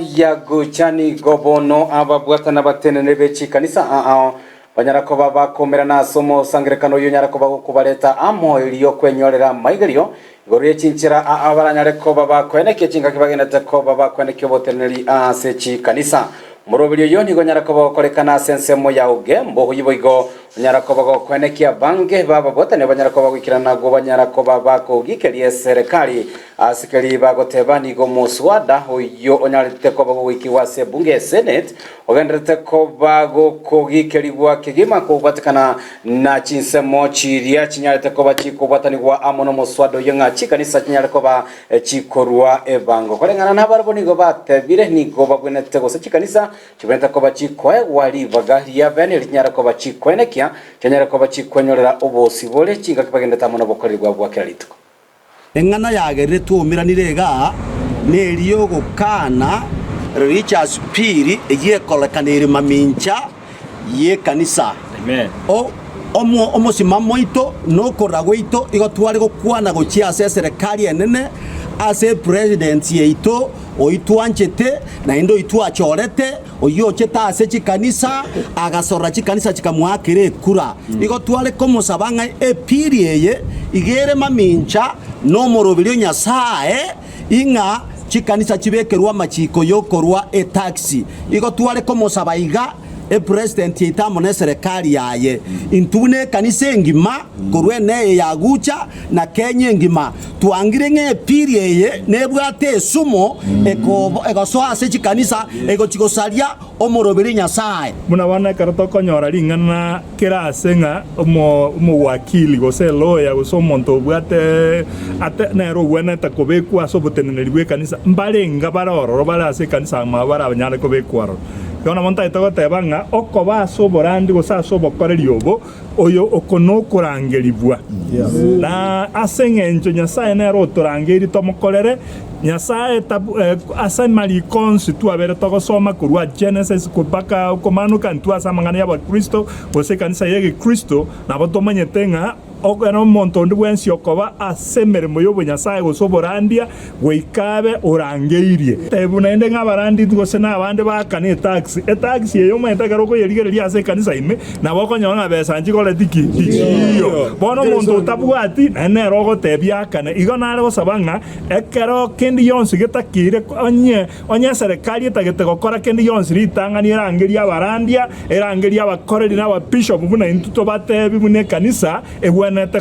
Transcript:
Yago chani gobono ababwatana batenene bechi kanisa banyarako bakomera na somo sangrekano yunyarako bakubaleta amo iliyo kwenyorera maigerio igoriye cinchira abaranyareko babakweneke cinga kibagenete ko babakweneke boteneri sechi kanisa murobiri yo nigo nyarako bakorekana sensemo ya ugembo huyiboigo nyarako bakwenekia bange baba botane banyarako bagwikirana go banyarako babako gikerie serikali asikali bagotebani go muswada hoyo onyarite ko bagwikiwa se bunge senate ogendrete ko bago kogikeriwa kigima ko batakana na chinsemo chiria chinyarite ko bachiko batani gwa amono muswada yenga chikanisa chinyariko ba chikorwa ebango korengana nabarbo nigo batebire nigo bagwenete go chikanisa chibenta ko bachikwe wali bagahiya bene nyarako bachikweneki cyanyara ko bachikwenyorera ubosibole kinga kibagenda tamono bokorerwa bwa kerituko engana yagere tumiranirega neriyo gukana Richard Spiri egiye kolekanira mamincha ye kanisa amen omusimamo ito nokoragwo ito igotware gukwana gochia serikali enene ase president yeito oitwanchete na indo itwachorete oyocheta ase chikanisa agasora chikanisa chikamwakire kura igotware komusabanga epiriye igere mamincha no morobirio nyasaye inga chikanisa chibekerwa machiko yokorwa taxi igotware komusabaiga president yitamo ne serikali yaye intune kanisa ngima korwene yagucha na Kenya ngima tuangire nge piriye nebwate sumo eko so ase chikanisa ego chikosalia omorobiri nyasaye muna wana karato konyora ringana kirasenga omo wakili gose lawyer go so monto bwate ate nero wena takobekwa so botenelwe kanisa mbalenga baroro bara ase kanisa mabara abanyale kobekwaro yona monta ito tebanga okoba so borandi go sa so bokoreri obo oyo okono kurangeribwa na asengenjo nyasaye na rotorangeri tomokorere nyasaye asamali konsi tu abere togosoma kurwa Genesis kubaka komano kantu asamangana ya Kristo bose kanisa yege Kristo na botomanye tenga ogero monto ndwensi okoba asemere moyo nyasaye gosoborandia weikabe orangeirie tebuna ende ngabarandi gose na abande bakane taxi eyo mwenta garoko yerigereria ase kanisa ime na bokonyonga besa njikole tikiyo bono monto tabwati ene rogo tebiakana igonare gosabanga ekero kendi yonsi getakire onye serikali etagete gokora kendi yonsi ritangani erangeria abarandia erangeria abakoreri na ababishop buna intuto batebi bune kanisa